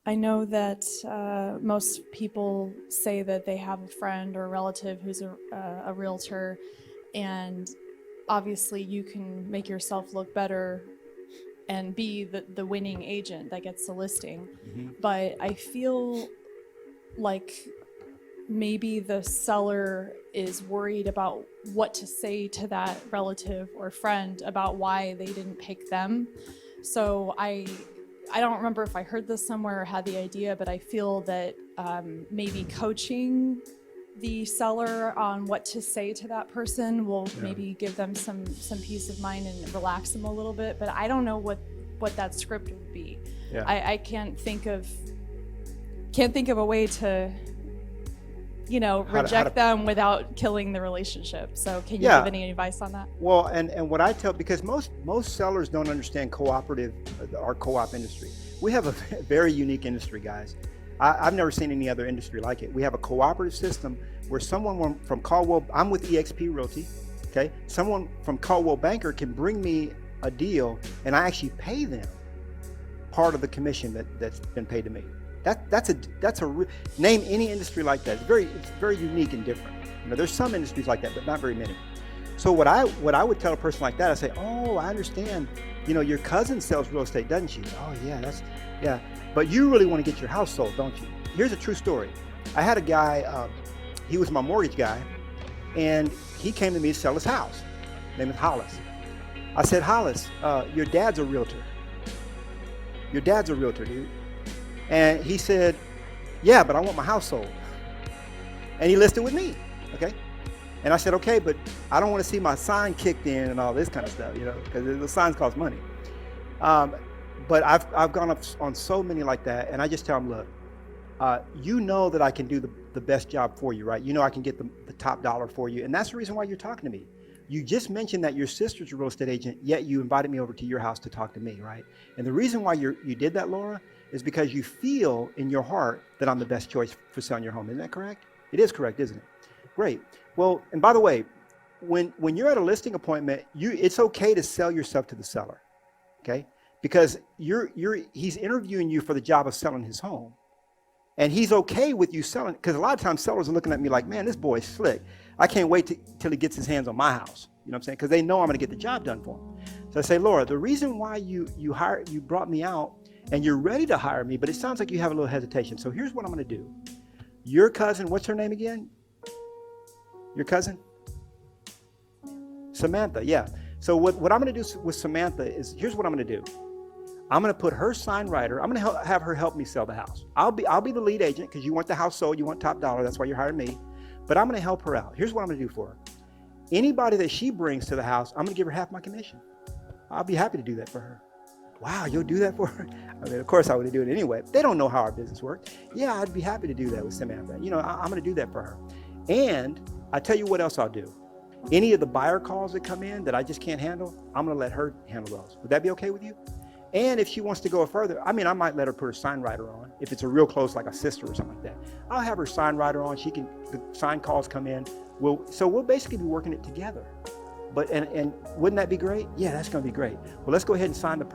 I know that most people say that they have a friend or a relative who's a realtor, and obviously you can make yourself look better and be the winning agent that gets the listing. Hmm. But I feel like maybe the seller is worried about what to say to that relative or friend about why they didn't pick them. So I don't remember if I heard this somewhere or had the idea, but I feel that maybe coaching the seller on what to say to that person will Yeah. maybe give them some peace of mind and relax them a little bit. But I don't know what that script would be. Yeah. I can't think of a way to reject them without killing the relationship. So can you Yeah. give any advice on that? Well, and what I tell, because most sellers don't understand cooperative, our co-op industry. We have a very unique industry, guys. I've never seen any other industry like it. We have a cooperative system where someone from Caldwell, I'm with eXp Realty, okay? Someone from Caldwell Banker can bring me a deal, and I actually pay them part of the commission that's been paid to me. That's a name any industry like that. It's very unique and different. There's some industries like that, but not very many. So what I would tell a person like that, I say, oh, I understand. Your cousin sells real estate, doesn't she? Oh yeah, yeah. But you really want to get your house sold, don't you? Here's a true story. I had a guy. He was my mortgage guy, and he came to me to sell his house. His name is Hollis. I said, Hollis, your dad's a realtor. Your dad's a realtor, dude. And he said, yeah, but I want my house sold. And he listed with me, okay? And I said, okay, but I don't want to see my sign kicked in and all this kind of stuff, because the signs cost money. But I've gone up on so many like that, and I just tell them, look, you know that I can do the best job for you, right? You know I can get the top dollar for you, and that's the reason why you're talking to me. You just mentioned that your sister's a real estate agent, yet you invited me over to your house to talk to me, right? And the reason why you did that, Laura, is because you feel in your heart that I'm the best choice for selling your home. Isn't that correct? It is correct, isn't it? Great. Well, and by the way, when you're at a listing appointment, it's okay to sell yourself to the seller, okay? Because he's interviewing you for the job of selling his home. And he's okay with you selling, because a lot of times sellers are looking at me like, man, this boy's slick. I can't wait till he gets his hands on my house. You know what I'm saying? Because they know I'm going to get the job done for him. So I say, Laura, the reason why you brought me out and you're ready to hire me, but it sounds like you have a little hesitation. So here's what I'm going to do. Your cousin, what's her name again? Your cousin? Samantha, yeah. So what I'm going to do with Samantha is, here's what I'm going to do. I'm going to put her sign writer. I'm going to have her help me sell the house. I'll be the lead agent because you want the house sold. You want top dollar. That's why you're hiring me. But I'm going to help her out. Here's what I'm going to do for her. Anybody that she brings to the house, I'm going to give her half my commission. I'll be happy to do that for her. Wow, you'll do that for her? I mean, of course I would do it anyway. They don't know how our business works. Yeah, I'd be happy to do that with Samantha. I'm going to do that for her. And I tell you what else I'll do. Any of the buyer calls that come in that I just can't handle, I'm going to let her handle those. Would that be okay with you? And if she wants to go further, I might let her put her sign writer on. If it's a real close, like a sister or something like that, I'll have her sign writer on. The sign calls come in. We'll basically be working it together. But and wouldn't that be great? Yeah, that's going to be great. Well, let's go ahead and sign the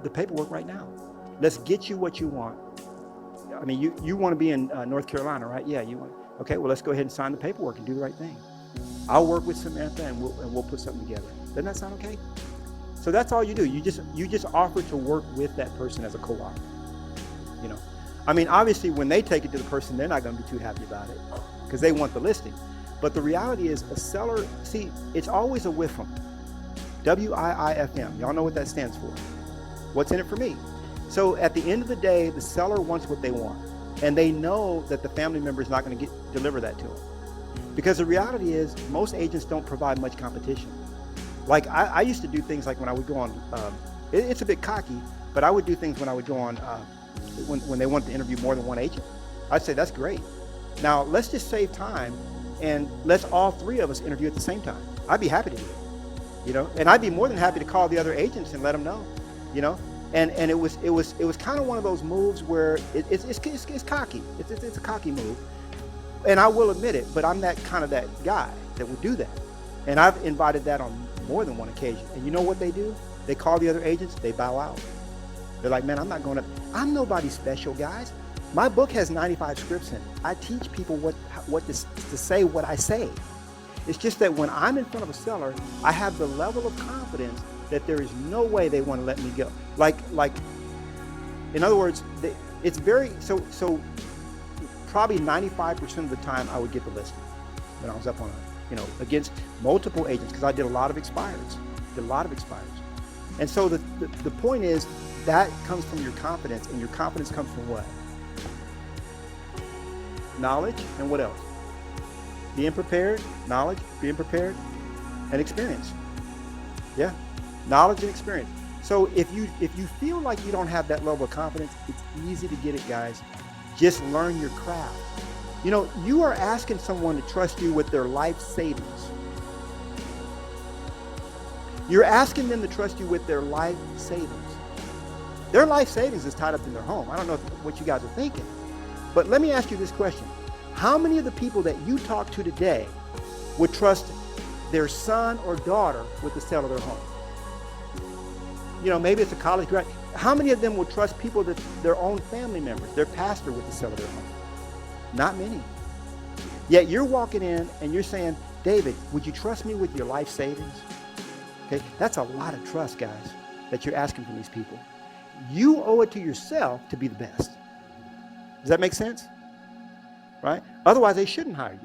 paperwork right now. Let's get you what you want. I mean, you want to be in North Carolina, right? Yeah, you want. Okay, well, let's go ahead and sign the paperwork and do the right thing. I'll work with Samantha and we'll put something together. Doesn't that sound okay? So that's all you do. You just offer to work with that person as a co-op. Obviously when they take it to the person, they're not going to be too happy about it because they want the listing. But the reality is a seller, it's always a WIFM. WIIFM. Y'all know what that stands for. What's in it for me? So at the end of the day, the seller wants what they want. And they know that the family member is not going to deliver that to them. Because the reality is most agents don't provide much competition. Like I used to do things like when I would go on, it's a bit cocky, but I would do things when I would go on, when they wanted to interview more than one agent. I'd say, that's great. Now let's just save time and let's all three of us interview at the same time. I'd be happy to do it, and I'd be more than happy to call the other agents and let them know, and it was kind of one of those moves where it's cocky. It's a cocky move. And I will admit it, but I'm that guy that would do that. And I've invited that on more than one occasion. And you know what they do? They call the other agents, they bow out. They're like, man, I'm not going to, I'm nobody special, guys. My book has 95 scripts in it. I teach people what to say, what I say. It's just that when I'm in front of a seller, I have the level of confidence that there is no way they want to let me go. Like, in other words, it's very, so probably 95% of the time I would get the listing when I was up on against multiple agents, because I did a lot of expireds. And so the point is, that comes from your confidence, and your confidence comes from what? Knowledge, and what else? Being prepared, knowledge, being prepared, and experience. Yeah, knowledge and experience. So if you feel like you don't have that level of confidence, it's easy to get it, guys. Just learn your craft. You are asking someone to trust you with their life savings. You're asking them to trust you with their life savings. Their life savings is tied up in their home. I don't know what you guys are thinking, but let me ask you this question. How many of the people that you talk to today would trust their son or daughter with the sale of their home? Maybe it's a college grad. How many of them will trust people that their own family members, their pastor, with the sale of their home? Not many. Yet you're walking in and you're saying, David, would you trust me with your life savings? Okay, that's a lot of trust, guys, that you're asking from these people. You owe it to yourself to be the best. Does that make sense? Right? Otherwise, they shouldn't hire you.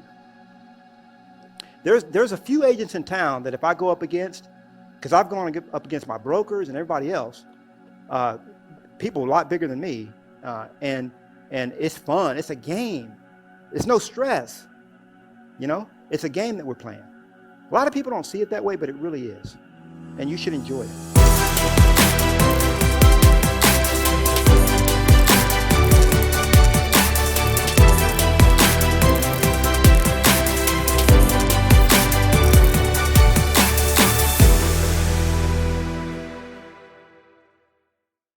There's a few agents in town that if I go up against, because I've gone up against my brokers and everybody else, people a lot bigger than me, and it's fun. It's a game. It's no stress. It's a game that we're playing. A lot of people don't see it that way, but it really is, and you should enjoy it.